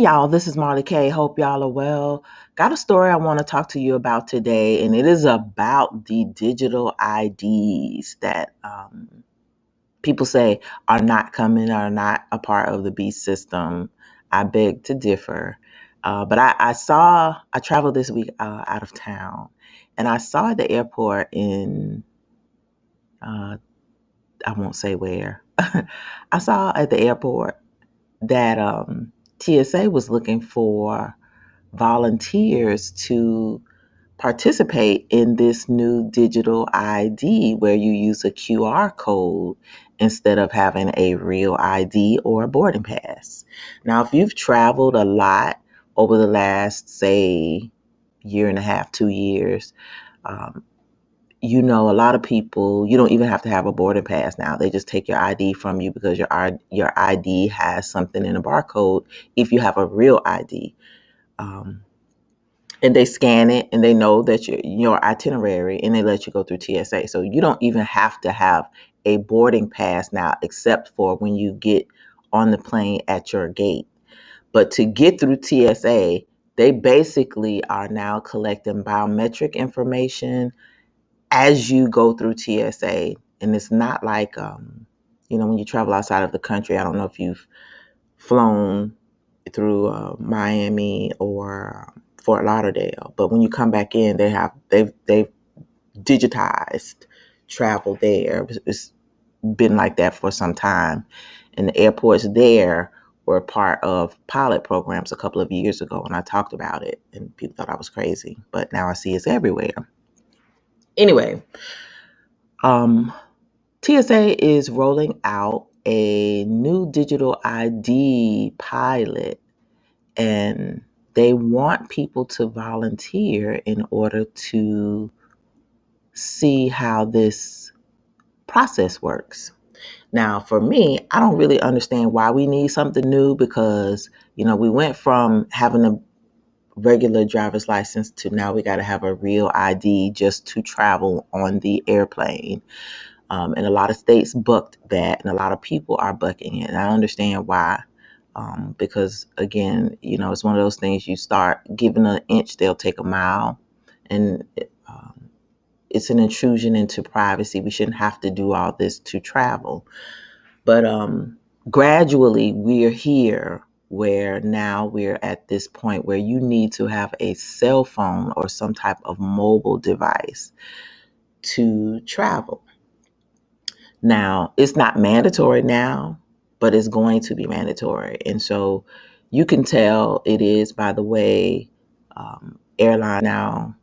y'all, this is Marley K. Hope y'all are well. Got a story I want to talk to you about today, and it is about the digital IDs that people say are not coming, are not a part of the B system. I beg to differ. But I traveled this week out of town, and I saw at the airport in, uh, I won't say where, I saw at the airport that TSA was looking for volunteers to participate in this new digital ID where you use a QR code instead of having a real ID or a boarding pass. Now, if you've traveled a lot over the last, say, year and a half, 2 years, um, you know, a lot of people, you don't even have to have a boarding pass now. They just take your ID from you because your ID has something in a barcode if you have a real ID. Um, and they scan it and they know that your itinerary and they let you go through TSA. So you don't even have to have a boarding pass now, except for when you get on the plane at your gate. But to get through TSA, they basically are now collecting biometric information as you go through TSA. And it's not like, when you travel outside of the country, I don't know if you've flown through Miami or Fort Lauderdale, but when you come back in, they've digitized travel there. It's been like that for some time, and the airports there were part of pilot programs a couple of years ago, and I talked about it, and people thought I was crazy, but now I see it's everywhere. Anyway, um, TSA is rolling out a new digital ID pilot, and they want people to volunteer in order to see how this process works. Now, for me, I don't really understand why we need something new because, we went from having a regular driver's license to now we got to have a real ID just to travel on the airplane. And a lot of states bucked that, and a lot of people are bucking it. And I understand why. Because again, it's one of those things you start giving an inch, they'll take a mile. And it's an intrusion into privacy. We shouldn't have to do all this to travel. But gradually, we're here where now we're at this point where you need to have a cell phone or some type of mobile device to travel. Now, it's not mandatory now, but it's going to be mandatory. And so you can tell it is by the way airline now,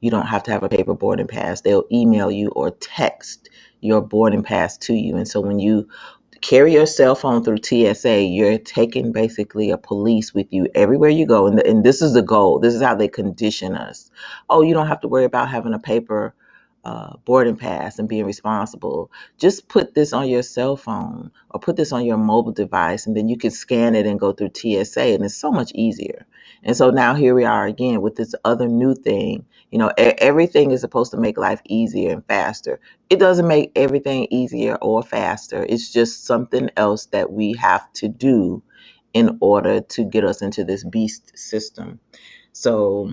you don't have to have a paper boarding pass. They'll email you or text your boarding pass to you. And so when you carry your cell phone through TSA, you're taking basically a police with you everywhere you go. And this is the goal. This is how they condition us. Oh, you don't have to worry about having a paper boarding pass and being responsible. Just put this on your cell phone or put this on your mobile device, and then you can scan it and go through TSA, and it's so much easier. And so now here we are again with this other new thing. Everything is supposed to make life easier and faster. It doesn't make everything easier or faster. It's just something else that we have to do in order to get us into this beast system. So,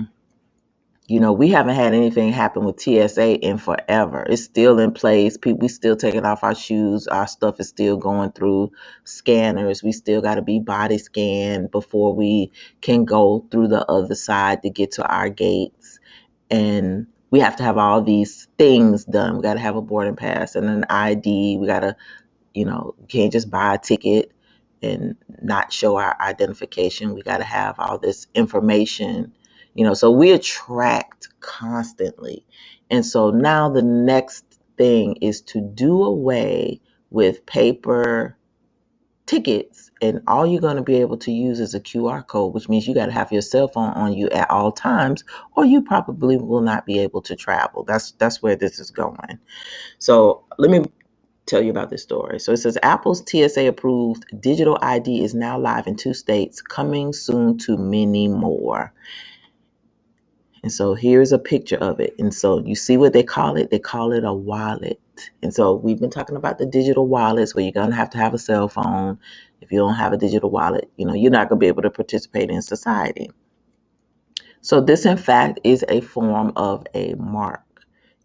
we haven't had anything happen with TSA in forever. It's still in place. We still taking off our shoes. Our stuff is still going through scanners. We still got to be body scanned before we can go through the other side to get to our gates. And we have to have all these things done. We got to have a boarding pass and an ID. We got to, can't just buy a ticket and not show our identification. We got to have all this information, so we are tracked constantly. And so now the next thing is to do away with paper tickets, and all you're going to be able to use is a QR code, which means you got to have your cell phone on you at all times, or you probably will not be able to travel. That's where this is going. So let me tell you about this story. So it says Apple's TSA-approved digital ID is now live in 2 states, coming soon to many more. And so here's a picture of it. And so you see what they call it? They call it a wallet. And so we've been talking about the digital wallets where you're going to have a cell phone. If you don't have a digital wallet, you're not going to be able to participate in society. So this, in fact, is a form of a mark.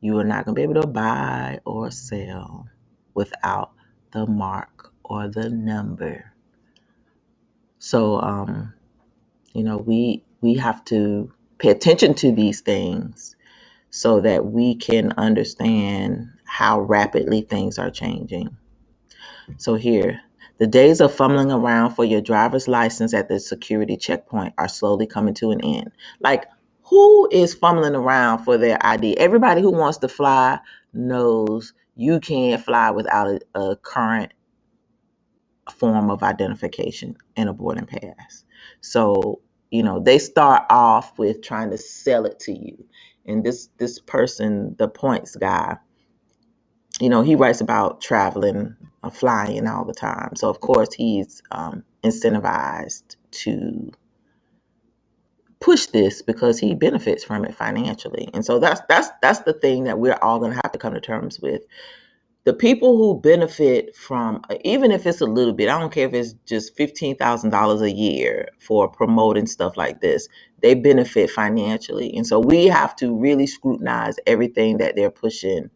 You are not going to be able to buy or sell without the mark or the number. So, we have to pay attention to these things so that we can understand how rapidly things are changing. So here, the days of fumbling around for your driver's license at the security checkpoint are slowly coming to an end. Like, who is fumbling around for their ID? Everybody who wants to fly knows you can't fly without a current form of identification and a boarding pass. So, they start off with trying to sell it to you. And this person, the points guy, he writes about traveling, flying all the time. So of course he's incentivized to push this because he benefits from it financially. And so that's the thing that we're all going to have to come to terms with. The people who benefit from, even if it's a little bit, I don't care if it's just $15,000 a year for promoting stuff like this, they benefit financially. And so we have to really scrutinize everything that they're pushing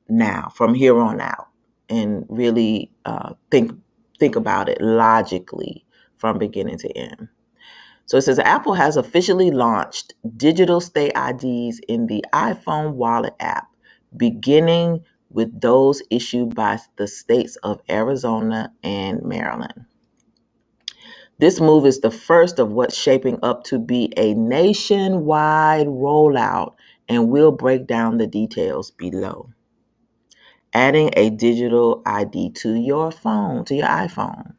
now from here on out and really think about it logically from beginning to end. So it says Apple has officially launched digital state IDs in the iPhone Wallet app, beginning with those issued by the states of Arizona and Maryland. This move is the first of what's shaping up to be a nationwide rollout, and we'll break down the details below. Adding a digital ID to your phone, to your iPhone.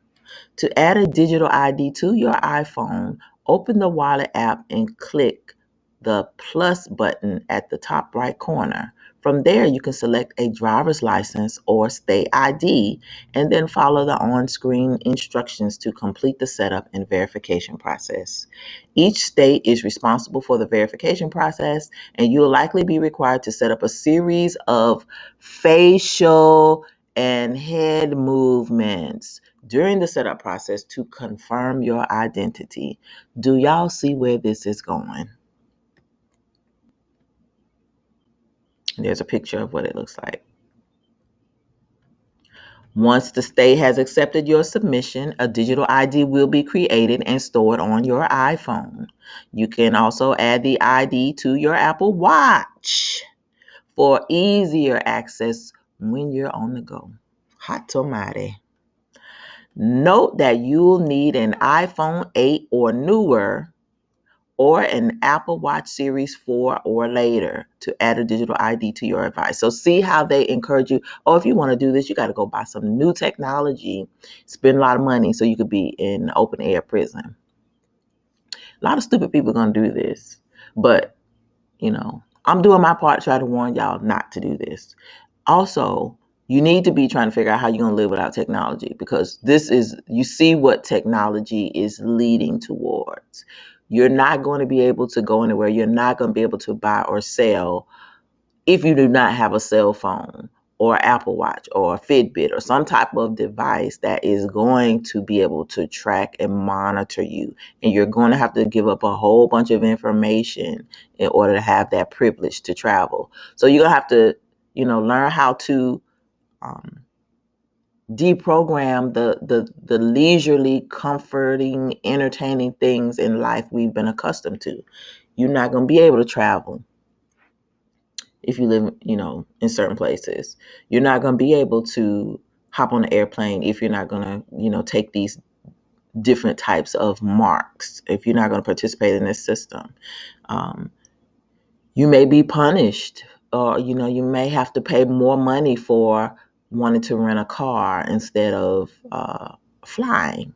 To add a digital ID to your iPhone, open the Wallet app and click the plus button at the top right corner. From there, you can select a driver's license or state ID and then follow the on-screen instructions to complete the setup and verification process. Each state is responsible for the verification process, and you'll likely be required to set up a series of facial and head movements during the setup process to confirm your identity. Do y'all see where this is going? There's a picture of what it looks like. Once the state has accepted your submission, a digital ID will be created and stored on your iPhone. You can also add the ID to your Apple Watch for easier access when you're on the go. Hot tomate. Note that you'll need an iPhone 8 or newer or an Apple Watch Series 4 or later to add a digital ID to your device. So see how they encourage you. Oh, if you want to do this, you got to go buy some new technology, spend a lot of money so you could be in open air prison. A lot of stupid people are going to do this. But, I'm doing my part to try to warn y'all not to do this. Also, you need to be trying to figure out how you're going to live without technology, because you see what technology is leading towards. You're not going to be able to go anywhere. You're not going to be able to buy or sell if you do not have a cell phone or Apple Watch or a Fitbit or some type of device that is going to be able to track and monitor you. And you're going to have to give up a whole bunch of information in order to have that privilege to travel. So you're going to have to, learn how to deprogram the leisurely, comforting, entertaining things in life we've been accustomed to. You're not going to be able to travel if you live, in certain places. You're not going to be able to hop on an airplane if you're not going to, take these different types of marks, if you're not going to participate in this system. You may be punished, or, you may have to pay more money for wanting to rent a car instead of flying.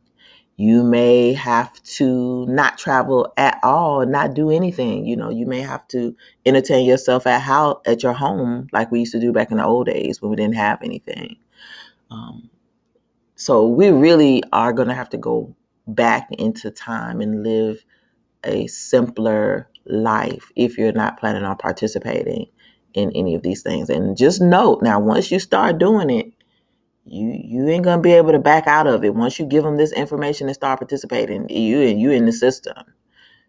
You may have to not travel at all and not do anything. You may have to entertain yourself at your home like we used to do back in the old days when we didn't have anything. So we really are going to have to go back into time and live a simpler life if you're not planning on participating in any of these things. And just note, now, once you start doing it, you ain't gonna be able to back out of it. Once you give them this information and start participating, you in the system.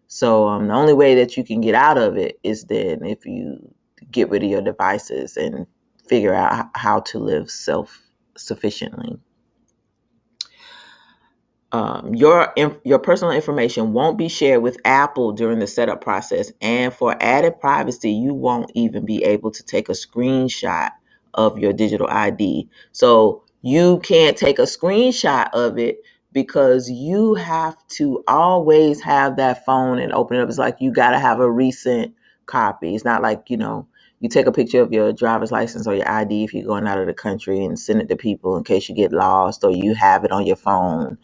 So the only way that you can get out of it is then if you get rid of your devices and figure out how to live self-sufficiently. Your personal information won't be shared with Apple during the setup process, and for added privacy, you won't even be able to take a screenshot of your digital ID. So you can't take a screenshot of it because you have to always have that phone and open it up. It's like you got to have a recent copy. It's not like, you take a picture of your driver's license or your ID if you're going out of the country and send it to people in case you get lost, or you have it on your phone.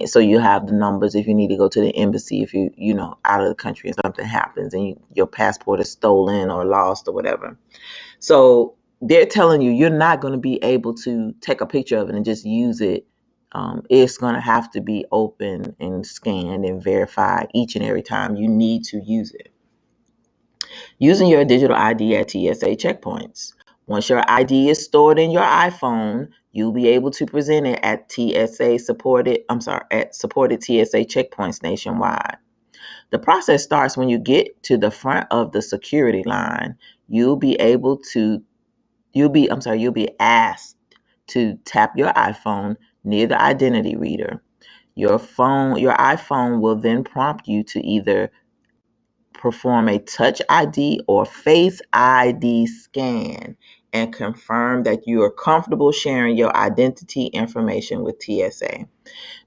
So you have the numbers if you need to go to the embassy, if out of the country and something happens and your passport is stolen or lost or whatever. So they're telling you you're not going to be able to take a picture of it and just use it. It's going to have to be open and scanned and verified each and every time you need to use it. Using your digital ID at TSA checkpoints. Once your ID is stored in your iPhone, you'll be able to present it at supported TSA checkpoints nationwide. The process starts when you get to the front of the security line. You'll be asked to tap your iPhone near the identity reader. Your iPhone will then prompt you to either perform a Touch ID or Face ID scan and confirm that you are comfortable sharing your identity information with TSA.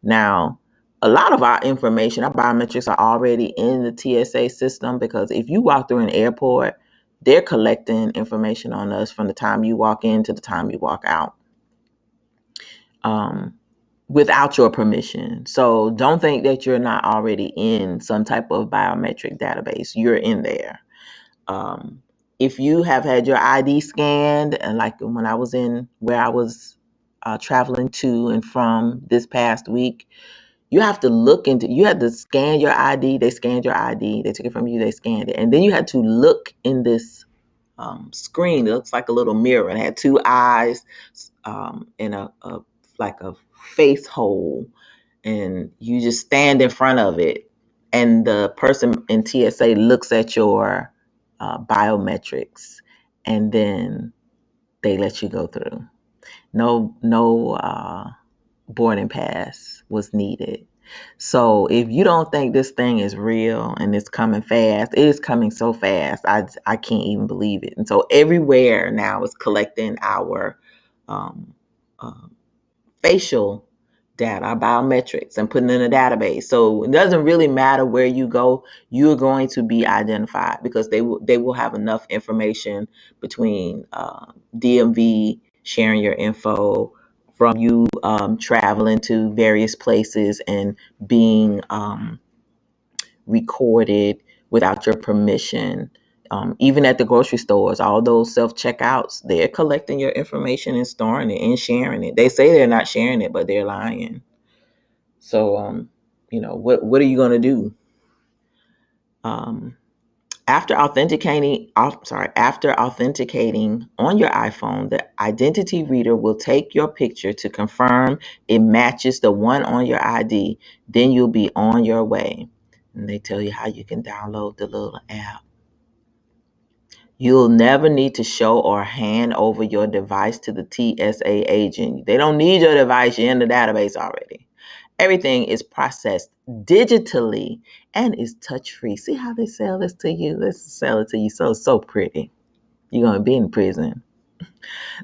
Now, a lot of our information, our biometrics are already in the TSA system, because if you walk through an airport, they're collecting information on us from the time you walk in to the time you walk out. Without your permission. So don't think that you're not already in some type of biometric database. You're in there. If you have had your ID scanned, and like when I was where I was traveling to and from this past week, you had to scan your ID. They scanned your ID. They took it from you. They scanned it. And then you had to look in this screen. It looks like a little mirror. It had two eyes and like a face hole, and you just stand in front of it, and the person in TSA looks at your biometrics, and then they let you go through. No boarding pass was needed. So if you don't think this thing is real and it's coming fast, it is coming so fast. I can't even believe it. And so everywhere now is collecting our um, uh, facial data, our biometrics, and putting in a database. So it doesn't really matter where you go, you're going to be identified, because they will have enough information between DMV sharing your info, from you traveling to various places and being recorded without your permission. Even at the grocery stores, all those self-checkouts, they're collecting your information and storing it and sharing it. They say they're not sharing it, but they're lying. So, what are you going to do? After authenticating on your iPhone, the identity reader will take your picture to confirm it matches the one on your ID. Then you'll be on your way. And they tell you how you can download the little app. You'll never need to show or hand over your device to the TSA agent. They don't need your device. You're in the database already. Everything is processed digitally and is touch-free. See how they sell this to you? Let's sell it to you so pretty. You're going to be in prison.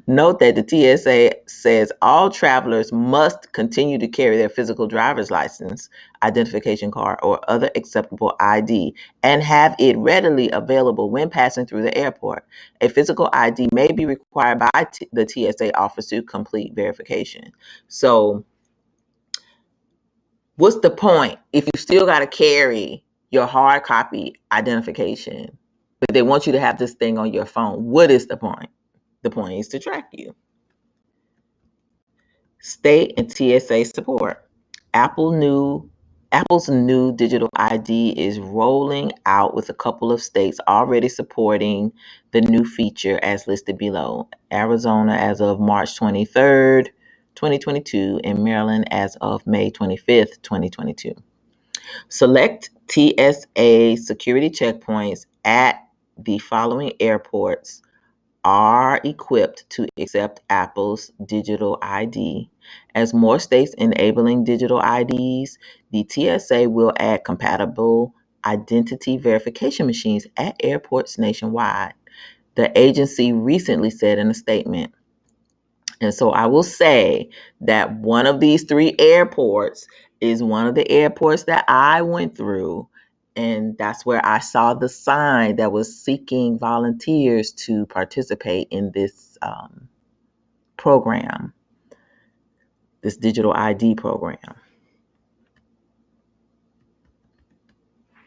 Note that the TSA says all travelers must continue to carry their physical driver's license, identification card, or other acceptable ID, and have it readily available when passing through the airport. A physical ID may be required by the TSA officer to complete verification. So, what's the point if you still got to carry your hard copy identification, but they want you to have this thing on your phone? What is the point? The point is to track you. State and TSA support. Apple new Apple's new digital ID is rolling out with a couple of states already supporting the new feature as listed below. Arizona as of March 23rd, 2022, and Maryland as of May 25th, 2022. Select TSA security checkpoints at the following airports are equipped to accept Apple's digital ID. As more states enabling digital IDs, the TSA will add compatible identity verification machines at airports nationwide, the agency recently said in a statement. And so I will say that one of these three airports is one of the airports that I went through. And that's where I saw the sign that was seeking volunteers to participate in this program, this digital ID program.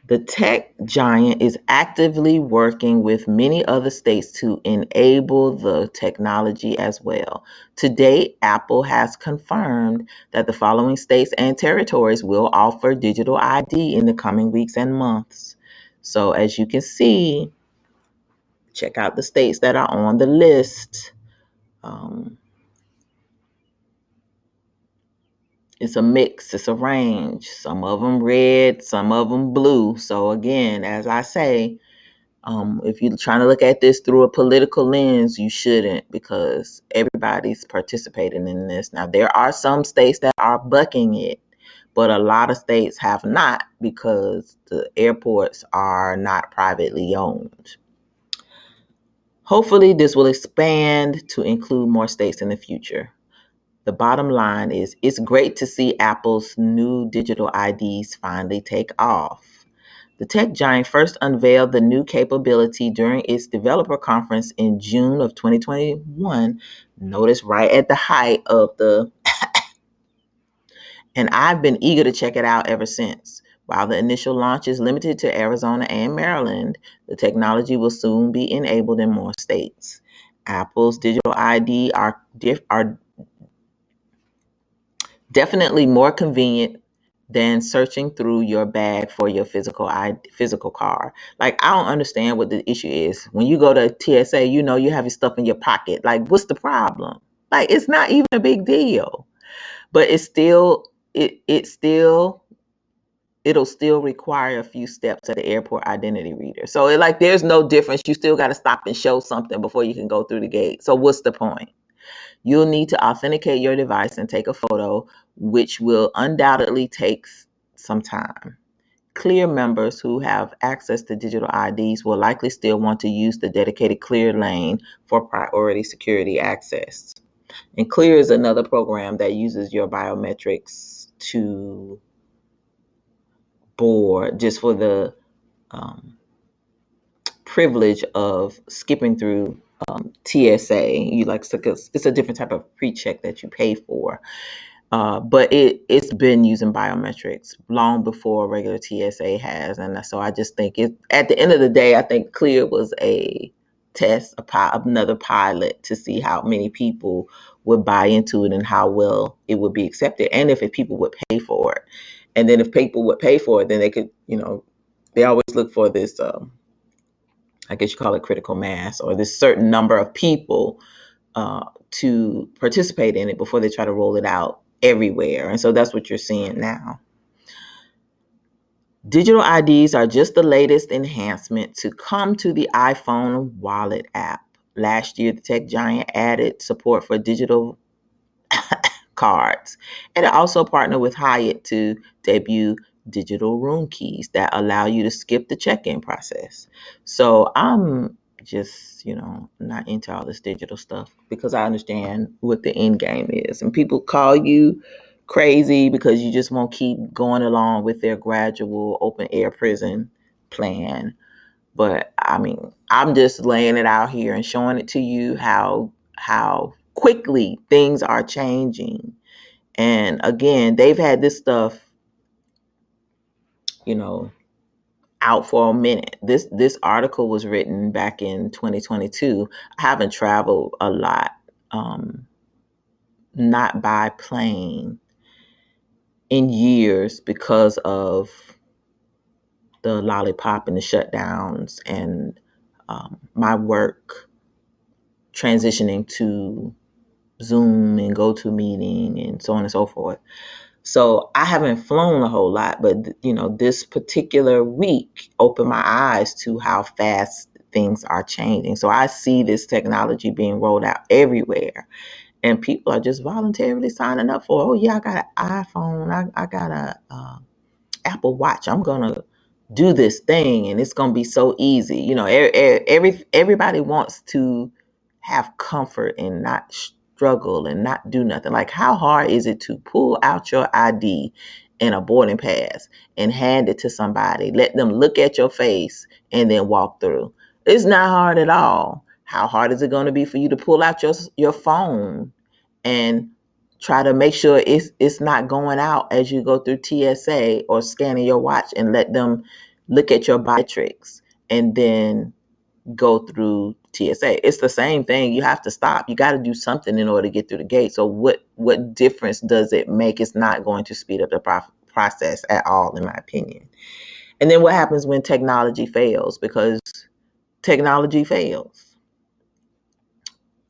The tech giant is actively working with many other states to enable the technology as well. To date, Apple has confirmed that the following states and territories will offer digital ID in the coming weeks and months. So, as you can see, check out the states that are on the list. It's a mix, it's a range. Some of them red, some of them blue. So, again, as I say, if you're trying to look at this through a political lens, you shouldn't, because everybody's participating in this. Now, there are some states that are bucking it, but a lot of states have not because the airports are not privately owned. Hopefully, this will expand to include more states in the future. The bottom line is it's great to see Apple's new digital IDs finally take off. The tech giant first unveiled the new capability during its developer conference in June of 2021. Notice right at the height of and I've been eager to check it out ever since. While the initial launch is limited to Arizona and Maryland, the technology will soon be enabled in more states. Apple's digital ID are definitely more convenient than searching through your bag for your physical card. Like, I don't understand what the issue is. When you go to TSA, you know you have your stuff in your pocket. Like, what's the problem? Like, it's not even a big deal. But it'll still require a few steps at the airport identity reader. So there's no difference. You still got to stop and show something before you can go through the gate. So what's the point? You'll need to authenticate your device and take a photo, which will undoubtedly take some time. Clear members who have access to digital IDs will likely still want to use the dedicated Clear lane for priority security access. And Clear is another program that uses your biometrics to board just for the privilege of skipping through TSA. It's a different type of pre-check that you pay for. But it's been using biometrics long before regular TSA has. And so I just think at the end of the day, I think Clear was a test, another pilot to see how many people would buy into it and how well it would be accepted. And if people would pay for it. And then if people would pay for it, then they could, they always look for this, I guess you call it critical mass, or this certain number of people to participate in it before they try to roll it out everywhere. And so that's what you're seeing now. Digital IDs are just the latest enhancement to come to the iPhone wallet app. Last year, the tech giant added support for digital cards. And it also partnered with Hyatt to debut digital room keys that allow you to skip the check-in process. So I'm just, not into all this digital stuff because I understand what the end game is. And people call you crazy because you just won't keep going along with their gradual open air prison plan. But I mean, I'm just laying it out here and showing it to you how quickly things are changing. And again, they've had this stuff, out for a minute. This article was written back in 2022. I haven't traveled a lot, not by plane. in years because of the lollipop and the shutdowns and my work transitioning to Zoom and GoToMeeting and so on and so forth. So I haven't flown a whole lot, but this particular week opened my eyes to how fast things are changing. So I see this technology being rolled out everywhere, and people are just voluntarily signing up for. Oh yeah, I got an iPhone. I got a Apple Watch. I'm gonna do this thing, and it's gonna be so easy. Everybody wants to have comfort and not struggle and not do nothing. Like, how hard is it to pull out your ID and a boarding pass and hand it to somebody, let them look at your face, and then walk through? It's not hard at all. How hard is it going to be for you to pull out your phone and try to make sure it's not going out as you go through TSA or scanning your watch, and let them look at your biometrics and then go through TSA? It's the same thing. You have to stop. You got to do something in order to get through the gate. So what difference does it make? It's not going to speed up the process at all, in my opinion. And then what happens when technology fails? Because technology fails.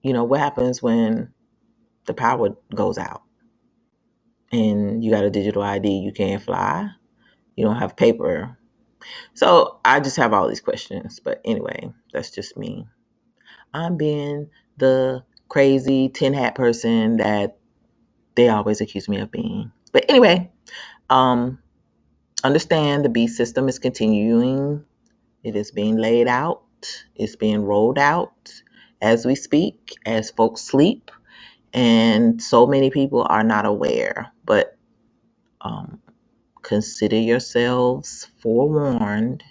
What happens when the power goes out and you got a digital ID? You can't fly. You don't have paper. So I just have all these questions. But anyway, that's just me. I'm being the crazy tin hat person that they always accuse me of being. But anyway, um, understand the B system is continuing. It is being laid out. It's being rolled out as we speak, as folks sleep, and so many people are not aware. But um, consider yourselves forewarned.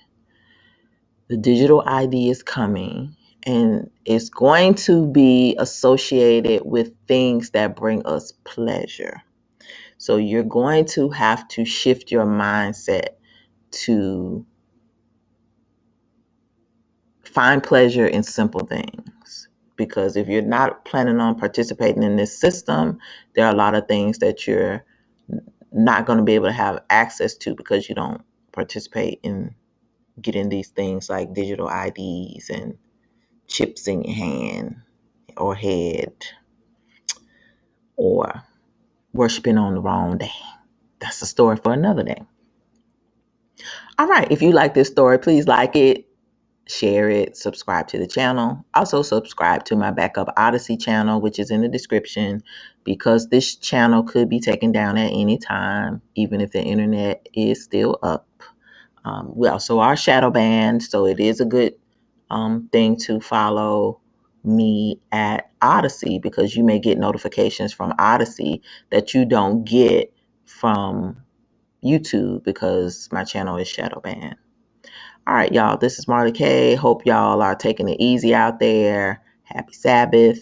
The digital ID is coming, and it's going to be associated with things that bring us pleasure. So you're going to have to shift your mindset to find pleasure in simple things. Because if you're not planning on participating in this system, there are a lot of things that you're not going to be able to have access to because you don't participate in getting these things like digital IDs and chips in your hand or head, or worshiping on the wrong day. That's a story for another day. All right. If you like this story, please like it, share it, subscribe to the channel. Also, subscribe to my backup Odyssey channel, which is in the description, because this channel could be taken down at any time, even if the internet is still up. We also are shadow banned, so it is a good thing to follow me at Odyssey, because you may get notifications from Odyssey that you don't get from YouTube, because my channel is shadow banned. All right, y'all, this is Marley K. Hope y'all are taking it easy out there. Happy Sabbath.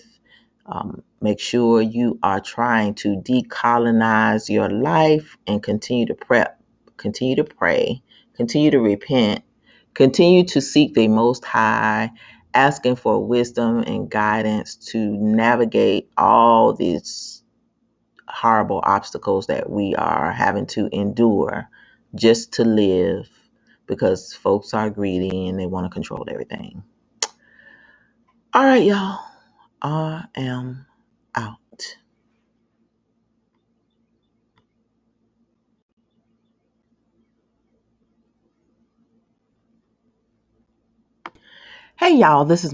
Make sure you are trying to decolonize your life and continue to prep, continue to pray, continue to repent, continue to seek the Most High, asking for wisdom and guidance to navigate all these horrible obstacles that we are having to endure just to live, because folks are greedy and they want to control everything. All right, y'all. I am out. Hey, y'all. This is